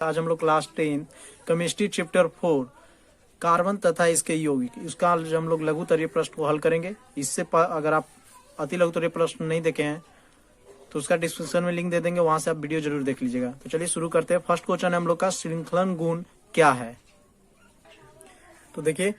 आज हम लोग क्लास 10 केमिस्ट्री चैप्टर 4 कार्बन तथा इसके यौगिक, इसका आज हम लोग लघुत्तरीय प्रश्न को हल करेंगे। अगर आप अति लघुत्तरीय प्रश्न नहीं देखे हैं तो उसका डिस्क्रिप्शन में लिंक दे देंगे, वहां से आप वीडियो जरूर देख लीजिएगा। तो चलिए शुरू करते हैं। फर्स्ट क्वेश्चन है हम लोग का, श्रृंखलन गुण क्या है। तो देखिए,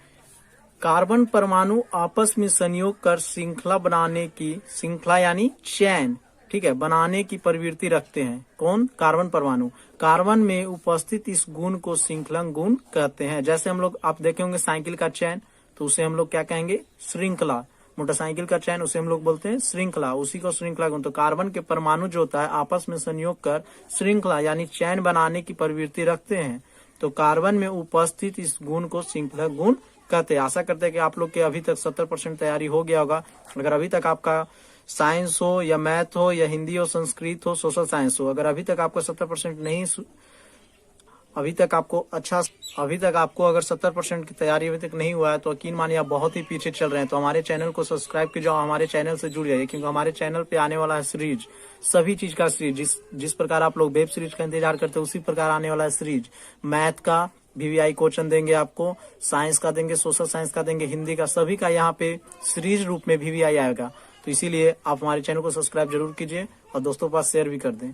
कार्बन परमाणु आपस में संयोग कर श्रृंखला बनाने की, श्रृंखला यानी चैन, ठीक है, बनाने की प्रवृत्ति रखते हैं। कौन? कार्बन परमाणु। कार्बन में उपस्थित इस गुण को श्रृंखलन गुण कहते हैं। जैसे हम लोग आप देखे होंगे साइकिल का चैन, तो उसे हम लोग क्या कहेंगे? श्रृंखला। मोटरसाइकिल का चैन उसे हम लोग बोलते हैं श्रृंखला, उसी को श्रृंखला गुण। तो कार्बन के परमाणु जो होता है आपस में संयोग कर श्रृंखला यानी चैन बनाने की प्रवृत्ति रखते हैं। तो कार्बन में उपस्थित इस गुण को श्रृंखला गुण कहते हैं। आशा करते हैं कि आप लोग के अभी तक 70% तैयारी हो गया होगा। अगर अभी तक आपका साइंस हो या मैथ हो या हिंदी हो, संस्कृत हो, सोशल साइंस हो, अगर अभी तक आपको 70% नहीं, अभी तक आपको अगर 70% की तैयारी अभी तक नहीं हुआ है तो यकीन मानिए आप बहुत ही पीछे चल रहे हैं। तो हमारे चैनल को सब्सक्राइब कीजिए, हमारे चैनल से जुड़ जाइए, क्योंकि हमारे चैनल पे आने वाला है सीरीज, सभी चीज का सीरीज। जिस प्रकार आप लोग वेब सीरीज का इंतजार करते हैं उसी प्रकार आने वाला है सीरीज। मैथ का VVI क्वेश्चन देंगे आपको, साइंस का देंगे, सोशल साइंस का देंगे, हिंदी का, सभी का यहाँ पे सीरीज रूप में VVI आएगा। तो इसीलिए आप हमारे चैनल को सब्सक्राइब जरूर कीजिए और दोस्तों के पास शेयर भी कर दें।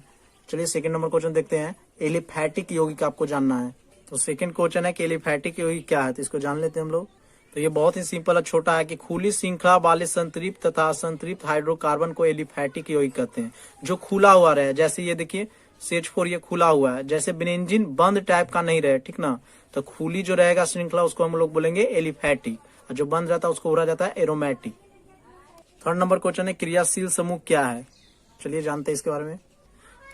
चलिए सेकंड नंबर क्वेश्चन देखते हैं। एलिफैटिक यौगिक आपको जानना है। तो सेकंड क्वेश्चन है कि एलिफैटिक यौगिक क्या है, तो इसको जान लेते हैं हम लोग। तो ये बहुत ही सिंपल और छोटा है कि खुली श्रृंखला वाले संतृप्त तथा असंतृप्त हाइड्रोकार्बन को एलिफैटिक यौगिक कहते हैं। जो खुला हुआ रहे, जैसे ये देखिए CH4 ये खुला हुआ है, जैसे बेंजीन बंद टाइप का नहीं रहे, ठीक ना। तो खुली जो रहेगा श्रृंखला उसको हम लोग बोलेंगे एलिफैटिक, और जो बंद रहता है उसको बोला जाता है एरोमेटिक। थर्ड नंबर क्वेश्चन है, क्रियाशील समूह क्या है। चलिए जानते हैं इसके बारे में।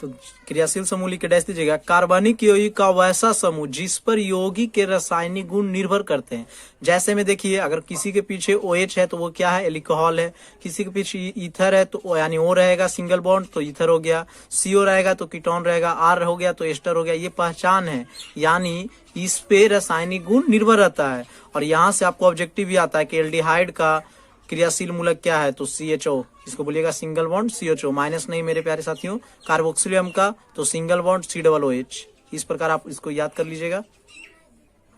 तो क्रियाशील समूह लिख के डैश दीजिएगा। कार्बनिक यौगिक का वैसा समूह जिस पर यौगिक के रासायनिक गुण निर्भर करते हैं। जैसे में देखिए, अगर किसी के पीछे OH है तो वो क्या है? एल्कोहल है। किसी के पीछे ईथर है तो यानी O रहेगा सिंगल बॉन्ड, तो ईथर हो गया। CO रहेगा तो कीटोन रहेगा, R हो गया तो एस्टर हो गया। ये पहचान है, यानी इस पे रासायनिक गुण निर्भर रहता है। और यहाँ से आपको ऑब्जेक्टिव भी आता है कि एल्डिहाइड का क्रियाशील मूलक क्या है, तो CHO, इसको बोलिएगा सिंगल बॉन्ड CHO, माइनस नहीं मेरे प्यारे साथियों। कार्बोक्सिलियम का तो सिंगल बॉन्ड COOH। इस प्रकार आप इसको याद कर लीजिएगा।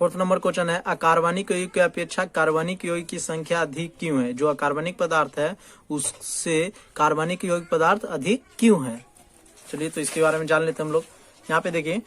फोर्थ नंबर क्वेश्चन है, अकार्बनिक यौगिक की अपेक्षा कार्बनिक यौगिक की संख्या अधिक क्यों है। जो अकार्बनिक पदार्थ है उससे कार्बनिक यौगिक पदार्थ अधिक क्यों है। चलिए तो इसके बारे में जान लेते हैं हम लोग। यहाँ पे देखिए,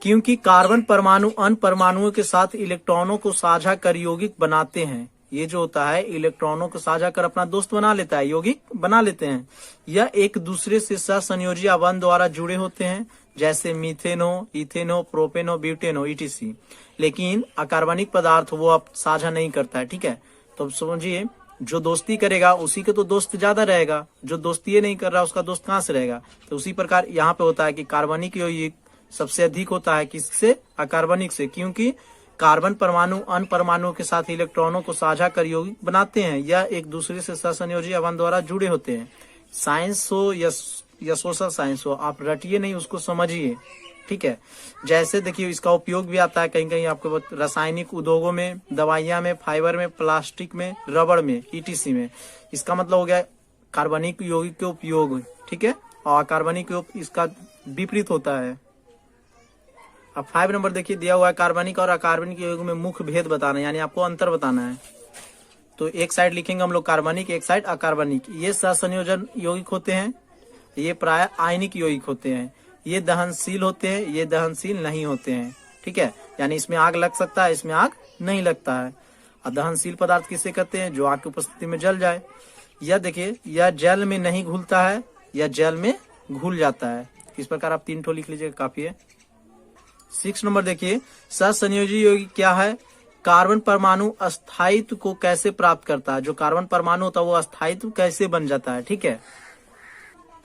क्योंकि कार्बन परमाणु अन्य परमाणुओं के साथ इलेक्ट्रॉनों को साझा कर यौगिक बनाते हैं। ये जो होता है इलेक्ट्रॉनों को साझा कर अपना दोस्त बना लेता है, यौगिक बना लेते हैं। यह एक दूसरे से सहसंयोजी आबंध द्वारा जुड़े होते हैं, जैसे मीथेन हो, इथेन हो, प्रोपेन हो, ब्यूटेन हो, ETC। लेकिन अकार्बनिक पदार्थ वो अब साझा नहीं करता है, ठीक है। तो समझिए, जो दोस्ती करेगा उसी के तो दोस्त ज्यादा रहेगा, जो दोस्ती नहीं कर रहा उसका दोस्त कहाँ से रहेगा। तो उसी प्रकार यहाँ पे होता है कि कार्बनिक यौगिक सबसे अधिक होता है किससे? अकार्बनिक से, क्योंकि कार्बन परमाणु अन्य परमाणुओं के साथ इलेक्ट्रॉनों को साझा कर यौगिक बनाते हैं। यह एक दूसरे से सहसंयोजी आबंध द्वारा जुड़े होते हैं। साइंस हो या सोशल साइंस हो, आप रटिए नहीं, उसको समझिए, ठीक है। जैसे देखिए, इसका उपयोग भी आता है कहीं कहीं आपको रासायनिक उद्योगों में, दवाइयां में, फाइबर में, प्लास्टिक में, रबड़ में, ETC में। इसका मतलब हो गया कार्बनिक यौगिक के उपयोग, ठीक है। और अकार्बनिक यौगिक इसका विपरीत होता है। अब 5 नंबर देखिए, दिया हुआ है कार्बनिक और अकार्बनिक यौगिक में मुख्य भेद बताना है, यानी आपको अंतर बताना है। तो एक साइड लिखेंगे हम लोग कार्बनिक, एक साइड अकार्बनिक। ये सहसंयोजन यौगिक होते हैं, ये प्राय आयनिक यौगिक होते हैं। ये दहनशील होते हैं, ये दहनशील नहीं होते हैं, ठीक है। यानी इसमें आग लग सकता है, इसमें आग नहीं लगता है। और दहनशील पदार्थ किसे कहते हैं? जो आग की उपस्थिति में जल जाए। यह देखिए, यह जल में नहीं घुलता है, यह जल में घुल जाता है। इस प्रकार आप 3 ठो लिख लीजिएगा, काफी है। 6 नंबर देखिए, सहसंयोजी यौगिक क्या है? कार्बन परमाणु अस्थायित्व को कैसे प्राप्त करता है। जो कार्बन परमाणु होता है वो अस्थायित्व कैसे बन जाता है, ठीक है।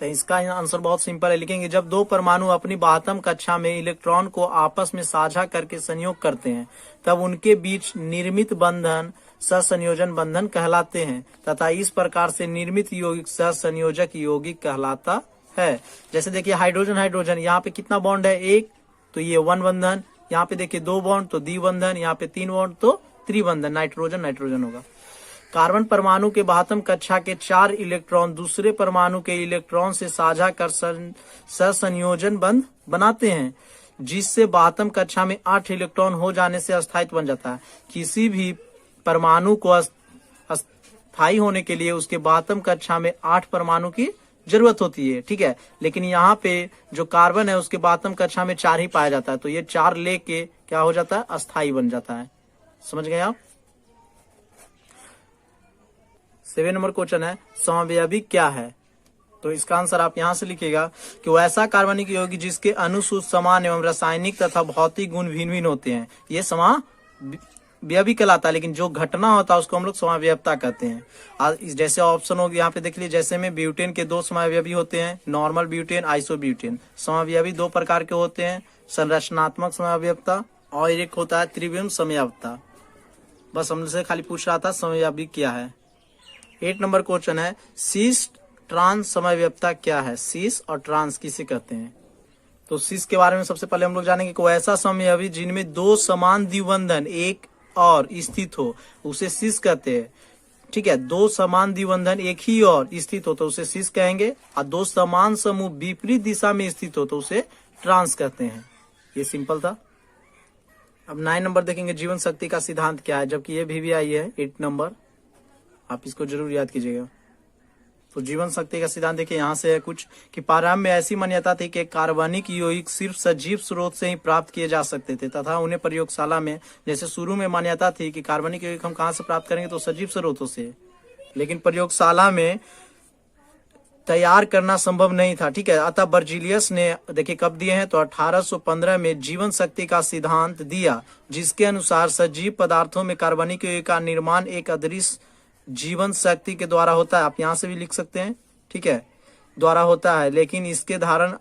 तो इसका आंसर बहुत सिंपल है, लिखेंगे जब दो परमाणु अपनी बाह्यतम कक्षा में इलेक्ट्रॉन को आपस में साझा करके संयोग करते हैं, तब उनके बीच निर्मित बंधन सहसंयोजन बंधन कहलाते हैं, तथा इस प्रकार से निर्मित यौगिक सहसंयोजक यौगिक कहलाता है। जैसे देखिए, हाइड्रोजन हाइड्रोजन, यहाँ पे कितना बॉन्ड है? 1, तो ये 1 बंधन। यहाँ पे देखिए 2 बॉन्ड तो द्विबंधन, यहाँ पे 3 बॉन्ड तो त्रिबंधन, नाइट्रोजन नाइट्रोजन होगा। कार्बन परमाणु के बाह्यतम कक्षा के 4 इलेक्ट्रॉन दूसरे परमाणु के इलेक्ट्रॉन से साझा कर सहसंयोजन बंध बनाते हैं। जिससे 72 कक्षा में 8 इलेक्ट्रॉन हो जाने से अस्थायित्व बन जाता है। किसी भी परमाणु को अस्थायी होने के लिए उसके 72 कक्षा में 8 परमाणु की जरूरत होती है, ठीक है। लेकिन यहाँ पे जो कार्बन है उसके 72 कक्षा में 4 ही पाया जाता है, तो ये 4 लेके क्या हो जाता है, अस्थायी बन जाता है। समझ गए आप। 7 नंबर क्वेश्चन है समअवयवी क्या है। तो इसका आंसर आप यहां से लिखिएगा कि वो ऐसा कार्बनिक यौगिक जिसके अणुसूत्र समान एवं रासायनिक तथा भौतिक गुण भिन्न भिन्न होते हैं, ये समअवयवी कहलाता है। लेकिन जो घटना होता है उसको हम लोग समअवयवता कहते हैं। जैसे ऑप्शन हो यहाँ पे देख लीजिए, जैसे में ब्यूटेन के 2 समअवयवी होते हैं, नॉर्मल ब्यूटेन, आइसोब्यूटेन। समअवयवी 2 प्रकार के होते हैं, संरचनात्मक समअवयवता और एक होता है त्रिविम समअवयवता। बस हमसे खाली पूछ रहा था समअवयवी क्या है। 8 नंबर क्वेश्चन है सिस ट्रांस समअवयवता क्या है। सिस और ट्रांस किसे कहते हैं। तो सिस के बारे में सबसे पहले हम लोग जानेंगे कि ऐसा समअवयवी जिनमें 2 समान द्विबंधन एक और स्थित हो उसे सिस कहते हैं, ठीक है। 2 समान द्विबंधन एक ही और स्थित हो तो उसे सिस कहेंगे, और 2 समान समूह विपरीत दिशा में स्थित हो तो उसे ट्रांस कहते हैं। ये सिंपल था। अब 9 नंबर देखेंगे जीवन शक्ति का सिद्धांत क्या है, जबकि ये भी आई है 8 नंबर, आप इसको जरूर याद कीजिएगा। तो जीवन शक्ति का सिद्धांत देखिए यहाँ से है कुछ कि प्रारंभ में ऐसी मान्यता थी कि कार्बनिक यौगिक सिर्फ सजीव स्रोत से ही प्राप्त किए जा सकते थे तथा उन्हें प्रयोगशाला में, जैसे शुरू में मान्यता थी कि कार्बनिक यौगिक हम कहाँ से प्राप्त करेंगे, तो सजीव स्रोतों से, लेकिन प्रयोगशाला में तैयार करना संभव नहीं था, ठीक है। अतः बर्जीलियस ने देखिए कब दिए हैं, तो 1815 में जीवन शक्ति का सिद्धांत दिया, जिसके अनुसार सजीव पदार्थों में कार्बनिक यौगिक का निर्माण एक अदृश्य जीवन शक्ति के द्वारा होता है। आप यहाँ से भी लिख सकते हैं, ठीक है, द्वारा होता है। लेकिन इसके धारण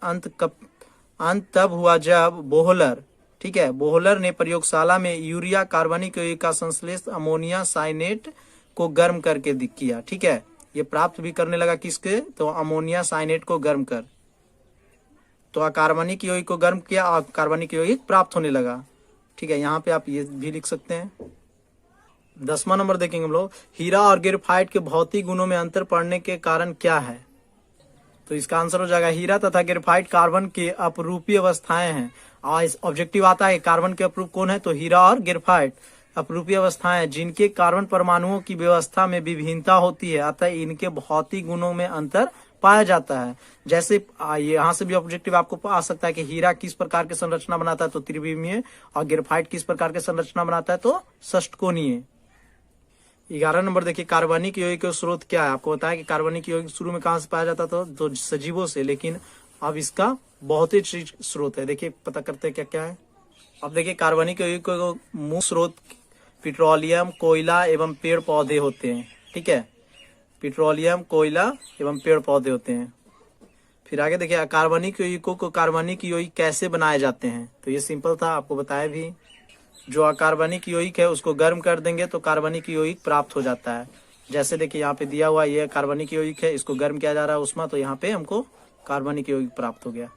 अंत तब हुआ जब बोहलर, ठीक है, बोहलर ने प्रयोगशाला में यूरिया कार्बनिक यौगिक का संश्लेष अमोनिया साइनेट को गर्म करके किया, ठीक है। ये प्राप्त भी करने लगा किसके, तो अमोनिया साइनेट को गर्म कर, तो कार्बनिक यौगिक को गर्म किया और कार्बनिक यौगिक प्राप्त होने लगा, ठीक है। यहाँ पे आप ये भी लिख सकते हैं। 10वां नंबर देखेंगे हम लोग, हीरा और ग्रेफाइट के भौतिक गुणों में अंतर पड़ने के कारण क्या है। तो इसका आंसर हो जाएगा हीरा तथा ग्रेफाइट कार्बन के अपरूपीय अवस्थाएं हैं। और इस ऑब्जेक्टिव आता है कार्बन के अपरूप कौन है, तो हीरा और ग्रेफाइट अपरूपीय अवस्थाएं जिनके कार्बन परमाणुओं की व्यवस्था में विभिन्नता होती है, अतः इनके भौतिक गुणों में अंतर पाया जाता है। जैसे यहाँ से भी ऑब्जेक्टिव आपको आ सकता है कि हीरा किस प्रकार की संरचना बनाता है, तो त्रिविमीय, और ग्रेफाइट किस प्रकार की संरचना बनाता है, तो षटकोणीय। 11 नंबर देखिए कार्बनिक यौगिक के स्रोत क्या है। आपको बताया कि कार्बनिक यौगिक शुरू में कहाँ से पाया जाता था, तो सजीवों से, लेकिन अब इसका बहुत ही स्रोत है। देखिए पता करते हैं क्या क्या है। अब देखिए कार्बनिक यौगिक को मुख्य स्रोत पेट्रोलियम, कोयला एवं पेड़ पौधे होते हैं, ठीक है। पेट्रोलियम, कोयला एवं पेड़ पौधे होते हैं। फिर आगे देखिए कार्बनिक यौगिकों को कार्बनिक यौगिक कैसे बनाए जाते हैं, तो ये सिंपल था, आपको बताया भी। जो अकार्बनिक यौगिक है उसको गर्म कर देंगे तो कार्बनिक यौगिक प्राप्त हो जाता है। जैसे देखिए यहाँ पे दिया हुआ ये कार्बनिक यौगिक है, इसको गर्म किया जा रहा है उष्मा, तो यहाँ पे हमको कार्बनिक यौगिक प्राप्त हो गया।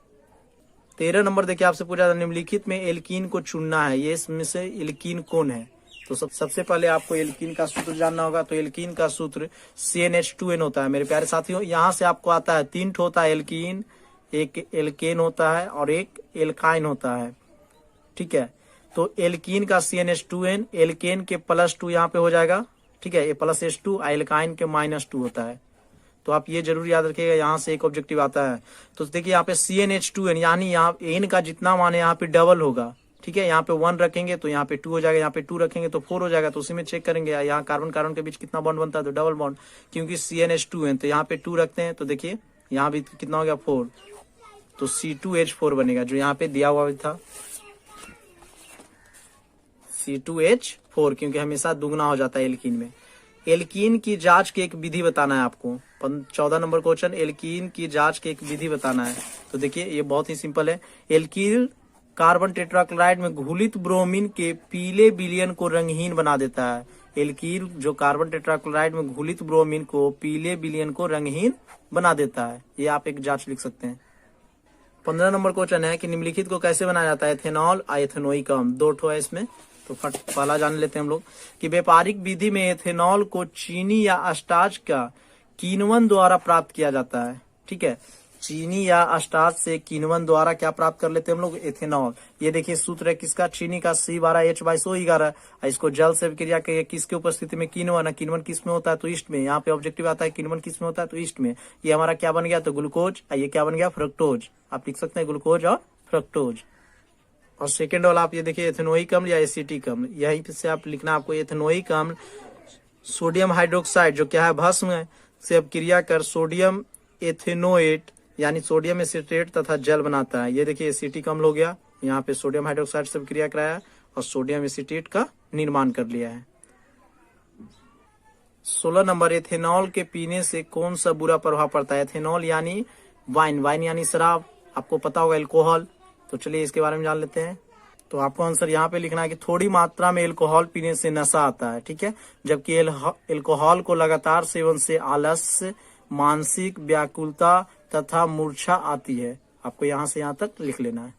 13 नंबर देखिए आपसे पूछा था निम्नलिखित में एल्कीन को चुनना है, ये इसमें से एल्कीन कौन है। तो सबसे पहले आपको एल्कीन का सूत्र जानना होगा। तो एल्कीन का सूत्र CnH2n होता है मेरे प्यारे साथियों। यहाँ से आपको आता है 3 होता है एल्कीन, एक एल्केन होता है और एक एल्काइन होता है, ठीक है। तो एल्कीन का CnH2n, एल्केन के +2 यहाँ पे हो जाएगा, ठीक है, ये +H2, एल्काइन के -2 होता है। तो आप ये जरूर याद रखिएगा, यहाँ से एक ऑब्जेक्टिव आता है। तो देखिए यहाँ पे CnH2n यानी यहाँ n का जितना मान है यहाँ पे डबल होगा, ठीक है। यहाँ पे 1 रखेंगे तो यहाँ पे 2 हो जाएगा, यहाँ पे 2 रखेंगे तो 4 हो जाएगा। तो उसी में चेक करेंगे यहाँ कार्बन कार्बन के बीच कितना बॉन्ड बनता है, तो डबल बॉन्ड, क्योंकि CnH2n, तो यहाँ पे 2 रखते हैं तो देखिए यहाँ भी कितना हो गया 4, तो C2H4 बनेगा, जो यहाँ पे दिया हुआ भी था C2H4, क्योंकि हमेशा दुगना हो जाता है एल्कीन में। एल्कीन की जांच की एक विधि बताना है आपको। 14 नंबर क्वेश्चन, एल्कीन की जांच की एक विधि बताना है। तो देखिए ये बहुत ही सिंपल है। एल्कीन कार्बन टेट्राक्लोराइड में घुलित ब्रोमीन के पीले विलयन को रंगहीन बना देता है। एल्कीन जो कार्बन टेट्राक्लोराइड में घुलित ब्रोमीन को पीले विलयन को रंगहीन बना देता है। ये आप एक जांच लिख सकते हैं। 15 नंबर क्वेश्चन है कि निम्नलिखित को कैसे बनाया जाता है, एथेनॉल और एथेनोइक अम्ल, 2 ठो है इसमें। तो पहला जान लेते हैं हम लोग कि व्यापारिक विधि में एथेनॉल को चीनी या स्टार्च का किण्वन द्वारा प्राप्त किया जाता है, ठीक है। चीनी या स्टार्च से किण्वन द्वारा क्या प्राप्त कर लेते हैं हम लोग, एथेनॉल। ये देखिए सूत्र है किसका, चीनी का C12H22O11। इसको जल से क्रिया के किसके उपस्थिति में, किण्वन। किण्वन किस में होता है, तो ईस्ट में। यहाँ पे ऑब्जेक्टिव आता है किण्वन किस में होता है, तो ईस्ट में। ये हमारा क्या बन गया, तो ग्लूकोज। ये क्या बन गया, फ्रक्टोज। आप लिख सकते हैं ग्लूकोज और फ्रक्टोज। और सेकेंड वाला आप ये देखिए एथेनोइक अम्ल या एसिटिक अम्ल, यही से आप लिखना आपको। एथेनोइक अम्ल सोडियम हाइड्रोक्साइड जो क्या है भस्म है, से अब क्रिया कर सोडियम एथेनोएट यानी सोडियम एसिटेट तथा जल बनाता है। ये देखिए एसिटिक अम्ल हो गया, यहाँ पे सोडियम हाइड्रोक्साइड से क्रिया कराया और सोडियम एसिटेट का निर्माण कर लिया है। 16 नंबर, एथेनॉल के पीने से कौन सा बुरा प्रभाव पड़ता है। एथेनॉल यानी वाइन, वाइन यानी शराब, आपको पता होगा एल्कोहल। तो चलिए इसके बारे में जान लेते हैं। तो आपको आंसर यहाँ पे लिखना है कि थोड़ी मात्रा में एल्कोहल पीने से नशा आता है, ठीक है। जबकि एल्कोहल को लगातार सेवन से आलस्य, मानसिक व्याकुलता तथा मूर्छा आती है। आपको यहाँ से यहाँ तक लिख लेना है।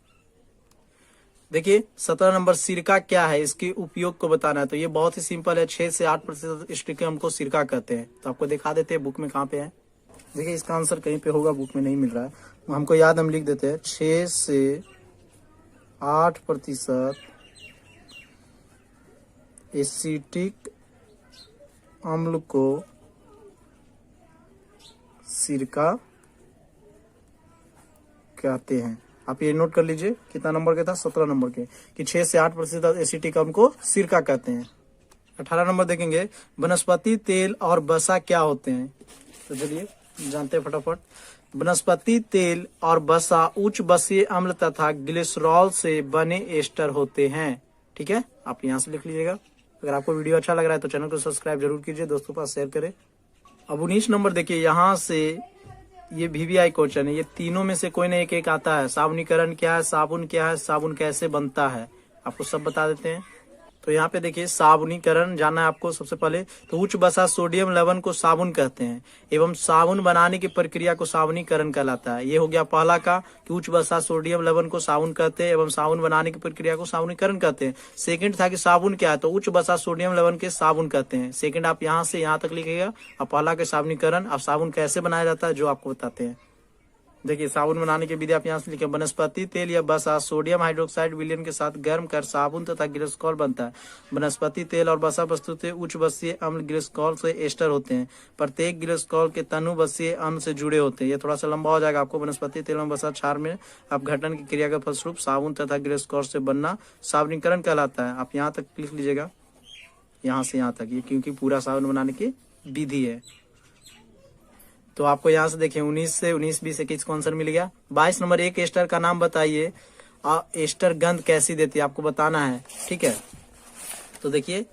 देखिए 17 नंबर, सिरका क्या है, इसके उपयोग को बताना है। तो ये बहुत ही सिंपल है, 6 से 8% स्टिक हमको सिरका कहते हैं। तो आपको दिखा देते हैं बुक में कहाँ पे है। देखिए इसका आंसर कहीं पे होगा, बुक में नहीं मिल रहा है, हमको याद, हम लिख देते हैं 6 से 8% एसिटिक अम्ल को सिरका कहते हैं। आप ये नोट कर लीजिए, कितना नंबर के था, 17 नंबर के, कि 6 से 8% एसिटिक अम्ल को सिरका कहते हैं। 18 नंबर देखेंगे, वनस्पति तेल और वसा क्या होते हैं। तो चलिए जानते हैं फटाफट। वनस्पति तेल और वसा उच्च वसीय अम्ल तथा ग्लिसरॉल से बने एस्टर होते हैं, ठीक है। आप यहाँ से लिख लीजिएगा। अगर आपको वीडियो अच्छा लग रहा है तो चैनल को सब्सक्राइब जरूर कीजिए, दोस्तों के पास शेयर करें। अब 19 नंबर देखिए, यहाँ से ये VVI क्वेश्चन है, ये तीनों में से कोई ना एक एक आता है। साबुनीकरण क्या है, साबुन क्या है, साबुन कैसे बनता है, आपको सब बता देते हैं। तो यहाँ पे देखिए साबुनीकरण जानना है आपको सबसे पहले। तो उच्च वसा सोडियम लवण को साबुन कहते हैं एवं साबुन बनाने की प्रक्रिया को साबुनीकरण कहलाता है। ये हो गया पहला का, कि उच्च वसा सोडियम लवण को साबुन कहते हैं एवं साबुन बनाने की प्रक्रिया को साबुनीकरण कहते हैं। सेकंड था कि साबुन क्या है, तो उच्च वसा सोडियम लवण के साबुन कहते हैं। सेकंड आप यहाँ से यहाँ तक लिखिएगा। और पहला के साबुनीकरण, अब साबुन कैसे बनाया जाता है जो आपको बताते हैं। देखिए साबुन बनाने की विधि आप यहाँ से लिखे, वनस्पति तेल या वसा सोडियम हाइड्रोक्साइड विलयन के साथ गर्म कर साबुन तथा ग्लिसरॉल बनता है। वनस्पति तेल और वसा वस्तुतः उच्च वसीय अम्ल ग्लिसरॉल से एस्टर होते हैं। प्रत्येक ग्लिसरॉल के तनु वसीय अम्ल से जुड़े होते हैं। ये थोड़ा सा लंबा हो जाएगा आपको। वनस्पति तेल और वसा क्षार में अपघटन की क्रिया के फलस्वरूप साबुन तथा ग्लिसरॉल से बनना साबुनीकरण कहलाता है। आप यहाँ तक लिख लीजिएगा, यहाँ से यहाँ तक, ये क्योंकि पूरा साबुन बनाने की विधि है। तो आपको यहाँ से देखिए 19 से 19, 20, 21 को आंसर मिल गया। 22 नंबर, एक एस्टर का नाम बताइए। एस्टर गंध कैसी देती है आपको बताना है, ठीक है। तो देखिए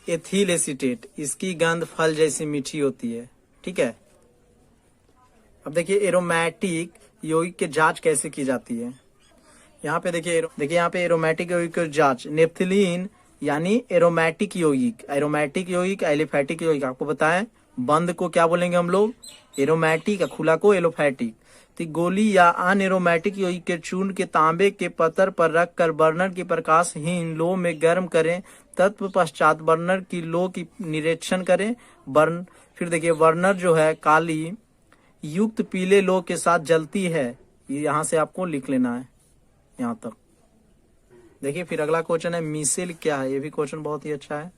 एथिल एसीटेट, इसकी गंध फल जैसी मीठी होती है, ठीक है। अब देखिए एरोमेटिक यौगिक की जांच कैसे की जाती है। यहाँ पे देखिए यहाँ पे एरोमेटिक यौगिक की जांच, नेफ्थलीन यानी एरोमेटिक यौगिक, एरोमेटिक यौगिक, एलिफेटिक यौगिक आपको बताएं। बंद को क्या बोलेंगे हम लोग, एरोमेटिक, खुला को एलोफैटिक। तो गोली या अनएरोमेटिक यौगिक के चूर्ण के तांबे के पत्थर पर रखकर बर्नर की प्रकाशहीन लो में गर्म करें। तत्व पश्चात बर्नर की लो की निरीक्षण करें। फिर देखिए बर्नर जो है काली युक्त पीले लो के साथ जलती है। ये यहाँ से आपको लिख लेना है यहाँ तक। देखिए फिर अगला क्वेश्चन है मिसेल क्या है। ये भी क्वेश्चन बहुत ही अच्छा है,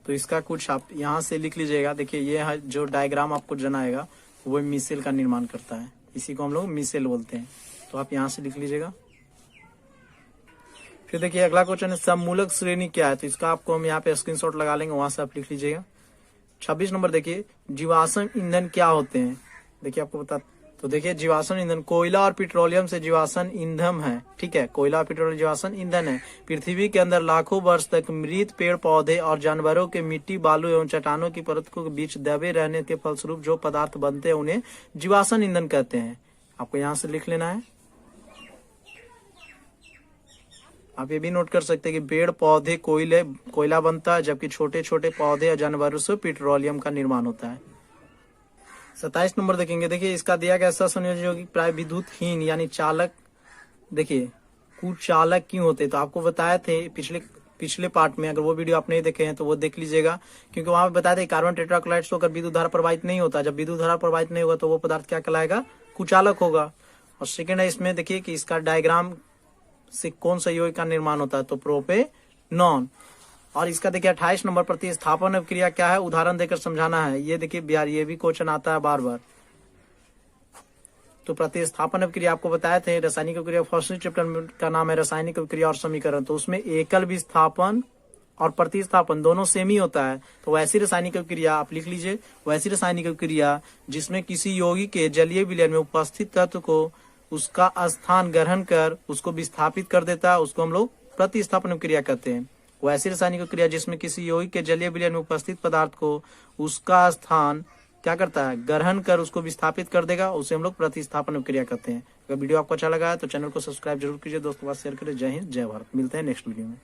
तो इसका कुछ आप यहाँ से लिख लीजिएगा। देखिए ये है जो डायग्राम आपको जनाएगा वो मिसेल का निर्माण करता है, इसी को हम लोग मिसेल बोलते हैं। तो आप यहाँ से लिख लीजिएगा। फिर देखिए अगला क्वेश्चन है सममूलक श्रेणी क्या है। तो इसका आपको हम यहाँ पे स्क्रीनशॉट लगा लेंगे, वहां से आप लिख लीजिएगा। 26 नंबर देखिए जीवाश्म ईंधन क्या होते हैं। देखिए आपको बता, तो देखिए जीवाश्म ईंधन कोयला और पेट्रोलियम से जीवाश्म ईंधन है, ठीक है। कोयला और पेट्रोलियम जीवाश्म ईंधन है। पृथ्वी के अंदर लाखों वर्ष तक मृत पेड़ पौधे और जानवरों के मिट्टी बालू एवं चट्टानों की परतों के बीच दबे रहने के फलस्वरूप जो पदार्थ बनते हैं उन्हें जीवाश्म ईंधन कहते हैं। आपको यहाँ से लिख लेना है। आप ये भी नोट कर सकते हैं कि पेड़ पौधे कोयला बनता है, जबकि छोटे छोटे पौधे और जानवरों से पेट्रोलियम का निर्माण होता है। 27 नंबर देखेंगे। देखिए इसका दिया गया ऐसा संयोजन जो कि प्राय विद्युतहीन यानी चालक, देखिए कुचालक क्यों होते, तो आपको बताए थे पिछले पिछले पार्ट में, अगर वो वीडियो आप नहीं देखे हैं तो वो देख लीजिएगा, क्योंकि वहां पे बता दें कार्बन टेट्राक्लोराइड से होकर विद्युत धारा प्रवाहित नहीं होता। जब विद्युत धारा प्रवाहित नहीं होगा तो वो पदार्थ क्या कहलाएगा, कुचालक होगा। और सेकेंड है इसमें देखिए कि इसका डायग्राम से कौन सा यौगिक का निर्माण होता है, तो प्रोपेनॉन। और इसका देखिए 28 नंबर प्रतिस्थापन अभिक्रिया क्या है, उदाहरण देकर समझाना है। ये देखिए बिहार, ये भी क्वेश्चन आता है बार बार। तो प्रतिस्थापन अभिक्रिया आपको बताए थे, रासायनिक अभिक्रिया फर्स्ट चैप्टर का नाम है रासायनिक अभिक्रिया और समीकरण। तो उसमें एकल विस्थापन और प्रतिस्थापन दोनों सेम ही होता है। तो वैसी रासायनिक अभिक्रिया आप लिख लीजिए, वैसी रासायनिक अभिक्रिया जिसमें किसी यौगिक के जलीय विलयन में उपस्थित तत्व को उसका स्थान ग्रहण कर उसको विस्थापित कर देता है, उसको हम लोग प्रतिस्थापन अभिक्रिया कहते हैं। वैसी रासायनिक अभिक्रिया जिसमें किसी यौगिक के जलीय विलयन में उपस्थित पदार्थ को उसका स्थान क्या करता है, ग्रहण कर उसको विस्थापित कर देगा, उसे हम लोग प्रतिस्थापन अभिक्रिया कहते हैं। अगर वीडियो आपको अच्छा लगा है तो चैनल को सब्सक्राइब जरूर कीजिए, दोस्तों के साथ शेयर करें। जय हिंद, जय भारत। मिलते हैं नेक्स्ट वीडियो में।